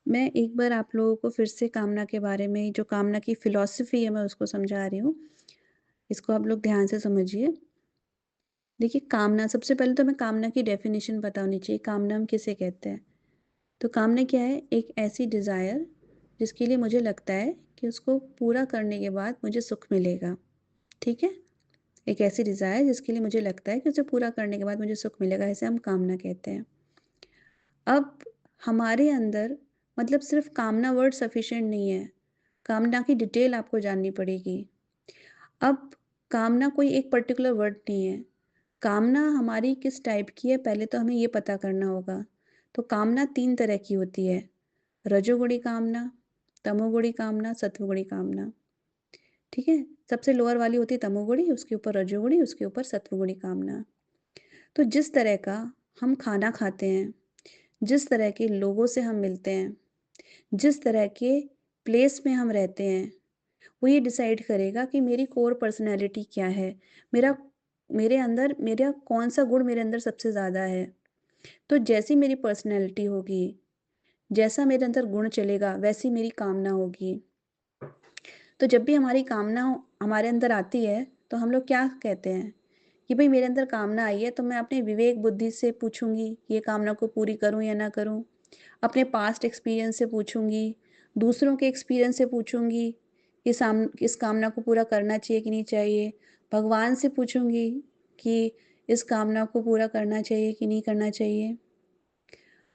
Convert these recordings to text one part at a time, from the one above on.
मैं एक बार आप लोगों को फिर से कामना के बारे में जो कामना की फ़िलॉसफ़ी है मैं उसको समझा रही हूँ। इसको आप लोग ध्यान से समझिए। देखिए कामना सबसे पहले तो हमें कामना की डेफ़िनिशन पता होनी चाहिए, कामना हम किसे कहते हैं? तो कामना क्या है? एक ऐसी डिज़ायर जिसके लिए मुझे लगता है कि उसको पूरा करने के बाद मुझे सुख मिलेगा, ठीक है? एक ऐसी डिज़ायर जिसके लिए मुझे लगता है कि उसे पूरा करने के बाद मुझे सुख मिलेगा, इसे हम कामना कहते हैं। अब हमारे अंदर मतलब सिर्फ़ कामना वर्ड सफ़िशिएंट नहीं है, कामना की डिटेल आपको जाननी पड़ेगी। अब कामना कोई एक पर्टिकुलर वर्ड नहीं है। कामना हमारी किस टाइप की है पहले तो हमें ये पता करना होगा। तो कामना 3 तरह की होती है, रजोगुणी कामना, तमोगुणी कामना, सत्वगुणी कामना। ठीक है? सबसे लोअर वाली होती है तमोगुणी, उसके ऊपर रजोगुणी, उसके ऊपर सत्वगुणी कामना। तो जिस तरह का हम खाना खाते हैं, जिस तरह के लोगों से हम मिलते हैं, जिस तरह के प्लेस में हम रहते हैं, वो ये डिसाइड करेगा कि मेरी कोर पर्सनैलिटी क्या है? मेरा मेरे अंदर मेरा कौन-सा गुण मेरे अंदर सबसे ज़्यादा है? तो जैसी मेरी पर्सनैलिटी होगी, जैसा मेरे अंदर गुण चलेगा, वैसी मेरी कामना होगी। तो जब भी हमारी कामना हमारे अंदर आती है, तो हम लोग क्या कहते हैं कि भई मेरे अंदर कामना आई है, तो मैं अपने विवेक बुद्धि से पूछूँगी, ये कामना को पूरी करूँ या ना करूँ? अपने पास्ट एक्सपीरियंस से पूछूँगी, दूसरों के एक्सपीरियंस से पूछूँगी, इस कामना को पूरा करना चाहिए कि नहीं चाहिए? भगवान से पूछूँगी कि इस कामना को पूरा करना चाहिए कि नहीं करना चाहिए?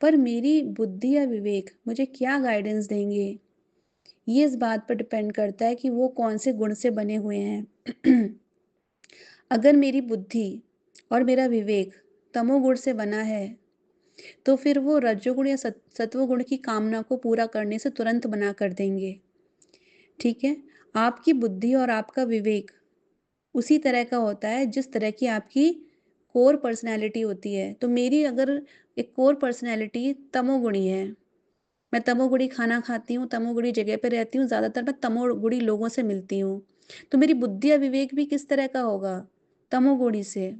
पर मेरी बुद्धि या विवेक मुझे क्या गाइडेंस देंगे, ये इस बात पर डिपेंड करता है कि वो कौन-से गुण से बने हुए हैं। अगर मेरी बुद्धि और मेरा विवेक तमोगुण से बना है, तो फिर वो रजोगुण या सत्वगुण की कामना को पूरा करने से तुरंत मना कर देंगे, ठीक है? आपकी बुद्धि और आपका विवेक उसी तरह का होता है जिस तरह की आपकी कोर पर्सनैलिटी होती है। तो मेरी अगर एक कोर पर्सनैलिटी तमोगुणी है, मैं तमोगुणी खाना खाती हूँ, तमोगुणी जगह पे रहती हूँ, ज़्यादातर मैं तमोगुणी लोगों से मिलती हूँ। तो मेरी बुद्धि या विवेक भी किस तरह का होगा? तमोगुणी से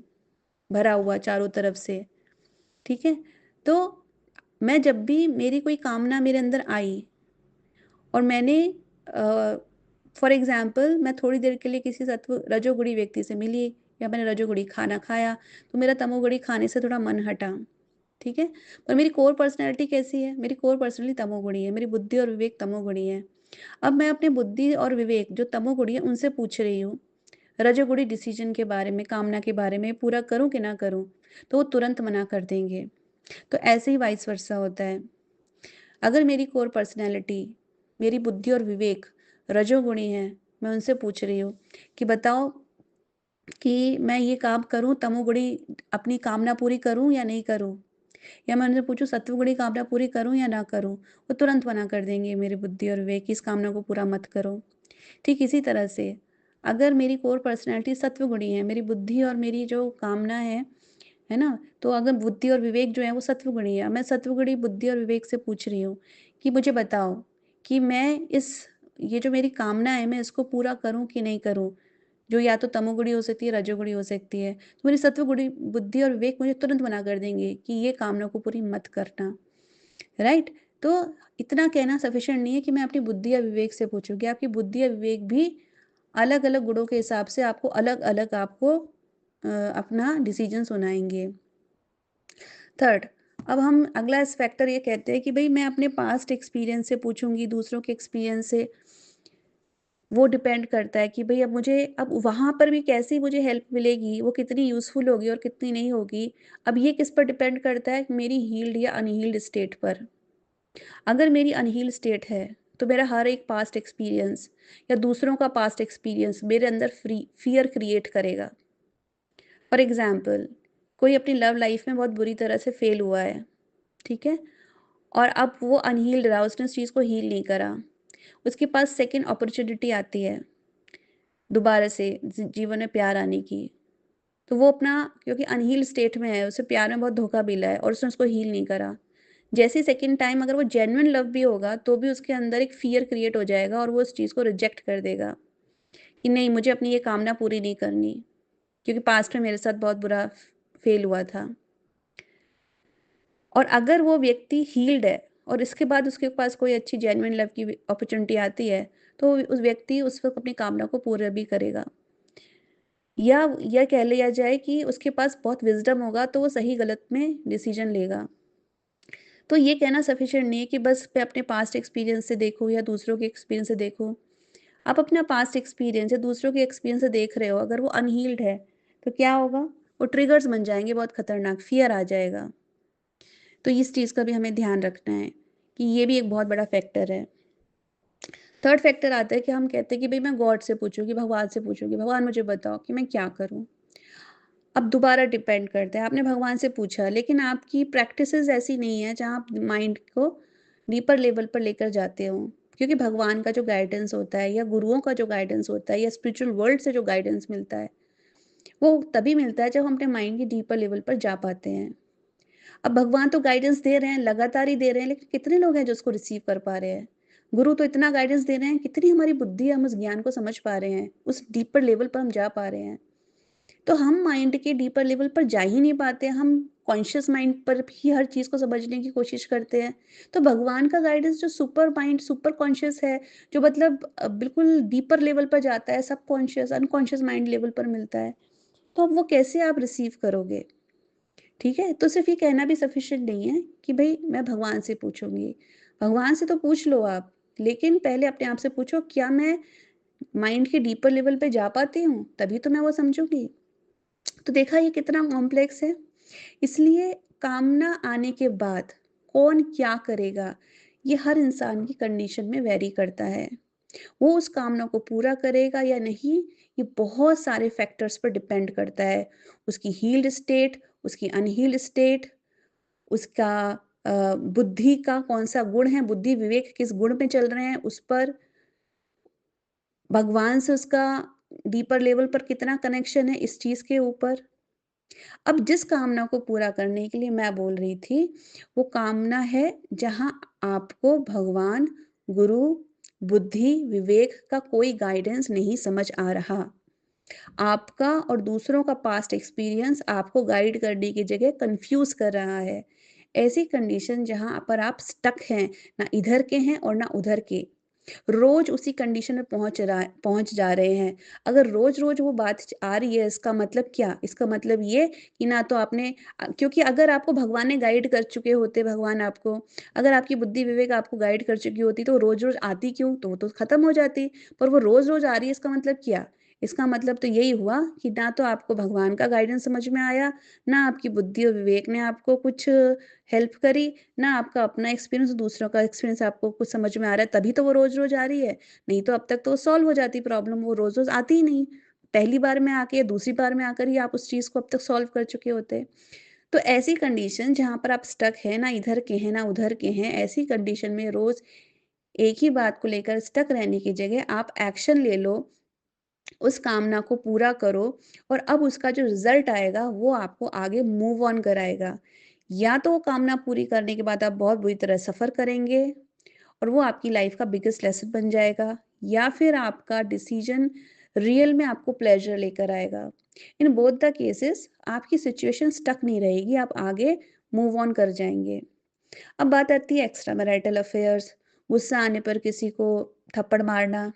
भरा हुआ चारों तरफ से, ठीक है? तो मैं जब भी मेरी कोई कामना मेरे अंदर आई और मैंने फॉर एग्ज़ाम्पल मैं थोड़ी देर के लिए किसी रजोगुणी व्यक्ति से मिली या मैंने रजोगुणी खाना खाया, तो मेरा तमोगुणी खाने से थोड़ा मन हटा, ठीक है? पर मेरी कोर पर्सनैलिटी कैसी है? मेरी कोर पर्सनैलिटी तमोगुणी है, मेरी बुद्धि और विवेक तमोगुणी है। अब मैं अपने बुद्धि और विवेक जो तमोगुणी है, उनसे पूछ रही हूँ, रजोगुणी डिसीज़न के बारे में, कामना के बारे में, पूरा करूँ कि ना करूँ? तो वो तुरंत मना कर देंगे। तो ऐसे ही वाइस वर्सा होता है। अगर मेरी कोर पर्सनैलिटी, मेरी बुद्धि और विवेक रजोगुणी है, मैं उनसे पूछ रही हूँ कि बताओ कि मैं ये काम करूँ, तमोगुणी अपनी कामना पूरी करूँ या नहीं करूँ? या मैं उनसे पूछूँ सत्वगुणी कामना पूरी करूँ या ना करूँ? वो तुरंत मना कर देंगे मेरी बुद्धि और विवेक कि इस कामना को पूरा मत करो। ठीक इसी तरह से अगर मेरी कोर पर्सनैलिटी सत्वगुणी है, मेरी बुद्धि और मेरी जो कामना है ना? तो अगर बुद्धि और विवेक जो है वो सत्वगुणी है, मैं सत्वगुणी बुद्धि और विवेक से पूछ रही हूँ कि मुझे बताओ कि मैं ये जो मेरी कामना है मैं इसको पूरा करूँ कि नहीं करूँ? जो या तो तमोगुणी हो सकती है, रजोगुणी हो सकती है। तो मेरी सत्वगुणी बुद्धि और विवेक मुझे तुरंत मना कर देंगे कि ये कामना को पूरी मत करना, राइट? तो इतना कहना सफिशिएंट नहीं है कि मैं अपनी बुद्धि या विवेक से पूछूँगी, आपकी बुद्धि या विवेक भी अलग-अलग गुणों के हिसाब से आपको अलग-अलग अपना डिसीजन सुनाएँगे। थर्ड, अब हम अगला इस फैक्टर ये कहते हैं कि भई मैं अपने पास्ट एक्सपीरियंस से पूछूँगी, दूसरों के एक्सपीरियंस से, वो डिपेंड करता है कि भई अब वहाँ पर भी कैसी मुझे हेल्प मिलेगी, वो कितनी यूज़फुल होगी और कितनी नहीं होगी। अब ये किस पर डिपेंड करता है, मेरी हील्ड या अनहील्ड स्टेट पर। अगर मेरी अनहील्ड स्टेट है, तो मेरा हर एक पास्ट एक्सपीरियंस या दूसरों का पास्ट एक्सपीरियंस मेरे अंदर फ़ियर क्रिएट करेगा। फॉर एग्ज़ाम्पल कोई अपनी लव लाइफ़ में बहुत बुरी तरह से फ़ेल हुआ है, ठीक है? और अब वो अनहील्ड रहा, उसने उस चीज़ को हील नहीं करा। उसके पास सेकंड अपॉर्च्युनिटी आती है, दोबारा से जीवन में प्यार आने की। तो वो अपना क्योंकि अनहील्ड स्टेट में है, उसे प्यार में बहुत धोखा मिला है और उसने उसको हील नहीं करा। जैसे ही सेकंड टाइम अगर वो जेन्युइन लव भी होगा, तो भी उसके अंदर एक फ़ियर क्रिएट हो जाएगा और वो उस चीज़ को रिजेक्ट कर देगा, कि नहीं मुझे अपनी ये कामना पूरी नहीं करनी, क्योंकि पास्ट में मेरे साथ बहुत बुरा फ़ेल हुआ था। और अगर वो व्यक्ति हील्ड है, और इसके बाद उसके पास कोई अच्छी जेन्युइन लव की अपॉर्चुनिटी आती है, तो उस व्यक्ति उस वक़्त अपनी कामना को पूरा भी करेगा। या कह लिया जाए कि उसके पास बहुत विज़डम होगा, तो वो सही-गलत में डिसीज़न लेगा। तो ये कहना सफिशिएंट नहीं है कि बस मैं अपने पास्ट एक्सपीरियंस से देखूँ या दूसरों के एक्सपीरियंस से देखूँ। आप अपना पास्ट एक्सपीरियंस या दूसरों के एक्सपीरियंस से देख रहे हो, अगर वो अनहील्ड है, तो क्या होगा? वो ट्रिगर्स बन जाएँगे बहुत खतरनाक, फ़ियर आ जाएगा। तो इस चीज़ का भी हमें ध्यान रखना है कि ये भी एक बहुत बड़ा फैक्टर है। थर्ड फैक्टर आता है कि हम कहते हैं कि भई मैं गॉड से पूछूँगी, भगवान से पूछूँगी, भगवान मुझे बताओ कि मैं क्या करूँ? अब दोबारा डिपेंड करता है, आपने भगवान से पूछा, लेकिन आपकी प्रैक्टिसेज़ ऐसी नहीं है जहाँ आप माइंड को डीपर लेवल पर लेकर जाते हो। क्योंकि भगवान का जो गाइडेंस होता है या गुरुओं का जो गाइडेंस होता है या स्पिरिचुअल वर्ल्ड से जो गाइडेंस मिलता है, वो तभी मिलता है जब हम अपने माइंड की डीपर लेवल पर जा पाते हैं। अब भगवान तो गाइडेंस दे रहे हैं, लगातार ही दे रहे हैं, लेकिन कितने लोग हैं जो उसको रिसीव कर पा रहे हैं? गुरु तो इतना गाइडेंस दे रहे हैं, कितनी हमारी बुद्धि है, हम उस ज्ञान को समझ पा रहे हैं, उस डीपर लेवल पर हम जा पा रहे हैं। तो हम माइंड के डीपर लेवल पर जा ही नहीं पाते, हम कॉन्शियस माइंड पर भी हर चीज़ को समझने की कोशिश करते हैं। तो भगवान का गाइडेंस जो सुपर माइंड, सुपर कॉन्शियस है, जो मतलब बिल्कुल डीपर लेवल पर जाता है, सबकॉन्शियस, अनकॉन्शियस माइंड लेवल पर मिलता है, तो अब वो कैसे आप रिसीव करोगे? ठीक है? तो सिर्फ़ ये कहना भी सफिशिएंट नहीं है कि भई मैं भगवान से पूछूँगी। भगवान से तो पूछ लो आप, लेकिन पहले अपने आप से पूछो, क्या मैं माइंड के डीपर लेवल पे जा पाती हूँ? तभी तो मैं वो समझूँगी। तो देखा ये कितना कॉम्प्लेक्स है। इसलिए कामना आने के बाद कौन क्या करेगा, ये हर इंसान की कंडीशन में वैरी करता है। वो उस कामना को पूरा करेगा या नहीं, ये बहुत सारे फैक्टर्स पर डिपेंड करता है। उसकी हील्ड स्टेट, उसकी अनहील्ड स्टेट, उसका बुद्धि का कौन-सा गुण है, बुद्धि विवेक किस गुण में चल रहे हैं उस पर, भगवान से उसका डीपर लेवल पर कितना कनेक्शन है इस चीज़ के ऊपर। अब जिस कामना को पूरा करने के लिए मैं बोल रही थी, वो कामना है जहाँ आपको भगवान, गुरु, बुद्धि, विवेक का कोई गाइडेंस नहीं समझ आ रहा। आपका और दूसरों का पास्ट एक्सपीरियंस आपको गाइड करने की जगह कन्फ्यूज़ कर रहा है। ऐसी कंडीशन जहाँ पर आप स्टक हैं, ना इधर के हैं और ना उधर के। रोज़ उसी कंडीशन में पहुँच जा रहे हैं। अगर रोज़-रोज़ वो बात आ रही है, इसका मतलब क्या? इसका मतलब ये कि ना तो आपने क्योंकि अगर आपको भगवान ने गाइड कर चुके होते, भगवान आपको, अगर आपकी बुद्धि विवेक आपको गाइड कर चुकी होती, तो रोज़-रोज़ आती क्यों? तो वो तो खत्म हो जाती। पर वो रोज़-रोज़ आ रही है, इसका मतलब क्या? इसका मतलब तो यही हुआ कि ना तो आपको भगवान का गाइडेंस समझ में आया, ना आपकी बुद्धि और विवेक ने आपको कुछ हेल्प करी, ना आपका अपना एक्सपीरियंस, दूसरों का एक्सपीरियंस आपको कुछ समझ में आ रहा है, तभी तो वो रोज़-रोज़ आ रही है। नहीं तो अब तक तो सॉल्व हो जाती प्रॉब्लम, वो रोज़-रोज़ आती ही नहीं। पहली बार में आके या दूसरी बार में आकर ही आप उस चीज़ को अब तक सॉल्व कर चुके होते। तो ऐसी कंडीशन जहाँ पर आप स्टक हैं, ना इधर के हैं, ना उधर के हैं, ऐसी कंडीशन में रोज़ एक ही बात को लेकर स्टक रहने की जगह आप एक्शन ले लो, उस कामना को पूरा करो और अब उसका जो रिज़ल्ट आएगा, वो आपको आगे मूव ऑन कराएगा। या तो वो कामना पूरी करने के बाद आप बहुत बुरी तरह सफ़र करेंगे और वो आपकी लाइफ़ का बिगेस्ट लेसन बन जाएगा, या फिर आपका डिसीज़न रियल में आपको प्लेज़र लेकर आएगा। इन बोथ द केसेस आपकी सिचुएशन स्टक नहीं रहेगी, आप आगे मूव ऑन कर जाएँगे। अब बात आती है एक्स्ट्रा मैरिटल अफेयर्स, गुस्सा आने पर किसी को थप्पड़ मारना।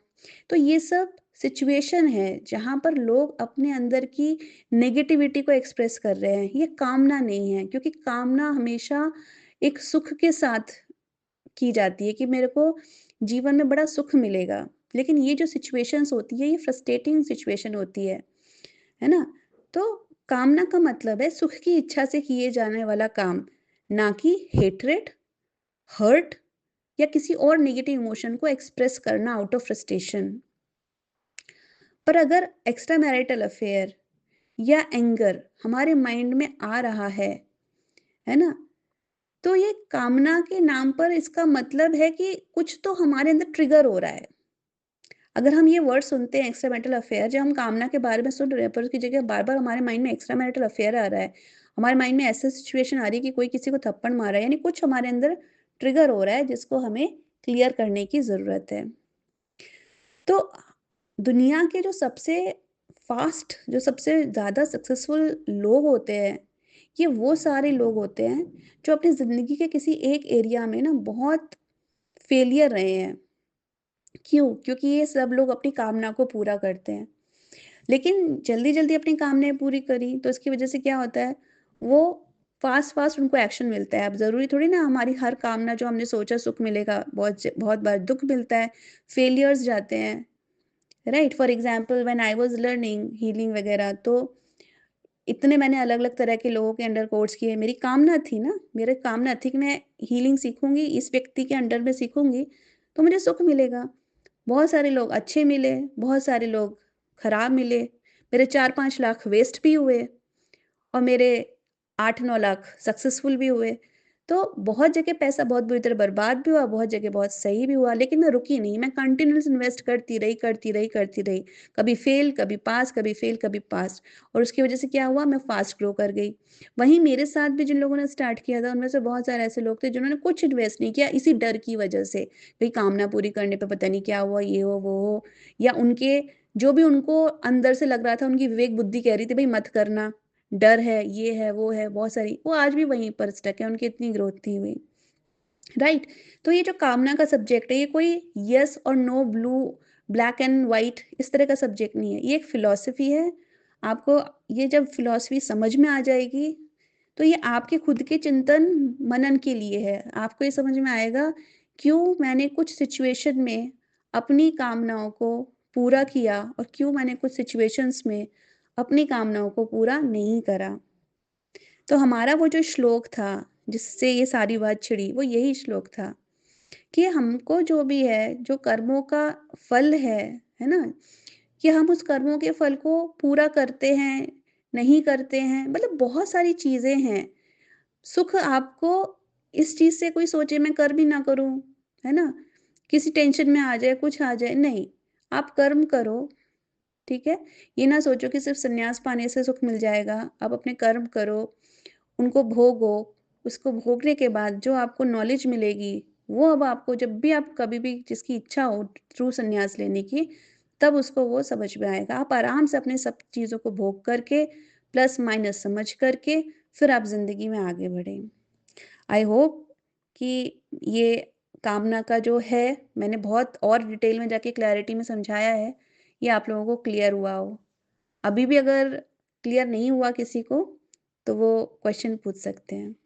तो ये सब सिचुएशन है जहाँ पर लोग अपने अंदर की नेगेटिविटी को एक्सप्रेस कर रहे हैं। ये कामना नहीं है, क्योंकि कामना हमेशा एक सुख के साथ की जाती है कि मेरे को जीवन में बड़ा सुख मिलेगा। लेकिन ये जो सिचुएशंस होती है, ये फ्रस्ट्रेटिंग सिचुएशन होती है ना? तो कामना का मतलब है सुख की इच्छा से किए जाने वाला काम, ना कि हेट्रेड, हर्ट या किसी और नेगेटिव इमोशन को एक्सप्रेस करना आउट ऑफ फ्रस्ट्रेशन। पर अगर एक्स्ट्रा मैरिटल अफेयर या एंगर हमारे माइंड में आ रहा है ना? तो ये कामना के नाम पर इसका मतलब है कि कुछ तो हमारे अंदर ट्रिगर हो रहा है। अगर हम ये वर्ड सुनते हैं एक्स्ट्रा मैरिटल अफेयर, जब हम कामना के बारे में सुन रहे हैं, पर उसकी जगह बार-बार हमारे माइंड में एक्स्ट्रा मैरिटल अफेयर आ रहा है। हमारे माइंड में ऐसी सिचुएशन आ रही है कि कोई किसी को थप्पड़ मार रहा है, यानी कुछ हमारे अंदर ट्रिगर हो रहा है जिसको हमें क्लियर करने की ज़रूरत है। तो दुनिया के जो सबसे ज़्यादा सक्सेसफुल लोग होते हैं, ये वो सारे लोग होते हैं जो अपनी ज़िंदगी के किसी एक एरिया में ना बहुत फेलियर रहे हैं। क्यों? क्योंकि ये सब लोग अपनी कामना को पूरा करते हैं। लेकिन जल्दी-जल्दी अपनी कामनाएँ पूरी करी, तो इसकी वज़ह से क्या होता है, वो फ़ास्ट-फ़ास्ट उनको एक्शन मिलता है। अब ज़रूरी थोड़ी ना हमारी हर कामना जो हमने सोचा सुख मिलेगा, बहुत बार दुःख मिलता है, फेलियर्स जाते हैं, right? For example when I was learning healing वग़ैरह, तो इतने मैंने अलग-अलग तरह के लोगों के अंडर कोर्स किए। मेरी कामना थी ना, मेरी कामना थी कि मैं हीलिंग सीखूँगी, इस व्यक्ति के अंडर में सीखूँगी, तो मुझे सुख मिलेगा। बहुत सारे लोग अच्छे मिले, बहुत सारे लोग खराब मिले। मेरे 4-5 लाख वेस्ट भी हुए और मेरे 8-9 लाख सक्सेसफुल भी हुए। तो बहुत जगह पैसा बहुत बुरी तरह बर्बाद भी हुआ, बहुत जगह बहुत सही भी हुआ, लेकिन मैं रुकी नहीं, मैं कंटिन्यूअस इन्वेस्ट करती रही, करती रही, करती रही। कभी फेल, कभी पास, कभी फेल, कभी पास, और उसकी वजह से क्या हुआ, मैं फास्ट ग्रो कर गई। वहीं मेरे साथ भी जिन लोगों ने स्टार्ट किया था, उनमें से बहुत सारे ऐसे लोग थे जिन्होंने कुछ इन्वेस्ट नहीं किया इसी डर की वजह से, भई कामना पूरी करने पे पता नहीं क्या हुआ, ये हो, वो हो, या उनके जो भी उनको अंदर से लग रहा था, उनकी विवेक बुद्धि कह रही थी, भई मत करना। डर है, ये है, वो है, बहुत सारी, वो आज भी वहीं पर स्टक है, उनकी इतनी ग्रोथ नहीं हुई, राइट? तो ये जो कामना का सब्जेक्ट है, ये कोई येस और no, blue, black and white इस तरह का सब्जेक्ट नहीं है, ये एक फिलॉसफी है। आपको ये जब फिलॉसफी समझ में आ जाएगी, तो ये आपके खुद के चिंतन मनन के लिए है। आपको ये समझ में आएगा, क्यों मैंने कुछ सिचुएशन में अपनी कामनाओं को पूरा किया और क्यों मैंने कुछ सिचुएशंस में अपनी कामनाओं को पूरा नहीं करा। तो हमारा वो जो श्लोक था, जिससे ये सारी बात छिड़ी, वो यही श्लोक था कि हमको जो भी है, जो कर्मों का फल है ना? कि हम उस कर्मों के फल को पूरा करते हैं, नहीं करते हैं, मतलब बहुत सारी चीज़ें हैं। सुख आपको इस चीज़ से कोई सोचे मैं कर भी ना करूँ, है ना? किसी टेंशन में आ जाए, कुछ आ जाए, नहीं। आप कर्म करो, ठीक है? ये ना सोचो कि सिर्फ़ संन्यास पाने से सुख मिल जाएगा। आप अपने कर्म करो, उनको भोगो, उसको भोगने के बाद जो आपको नॉलेज मिलेगी, वो अब आपको जब भी आप कभी भी जिसकी इच्छा हो ट्रू संन्यास लेने की, तब उसको वो समझ में आएगा। आप आराम से अपने सब चीज़ों को भोग करके, प्लस माइनस समझ करके, फिर आप ज़िंदगी में आगे बढ़ें। आई होप कि ये कामना का जो है, मैंने बहुत और डिटेल में जाके क्लैरिटी में समझाया है, ये आप लोगों को क्लियर हुआ हो। अभी भी अगर क्लियर नहीं हुआ किसी को, तो वो क्वेश्चन पूछ सकते हैं।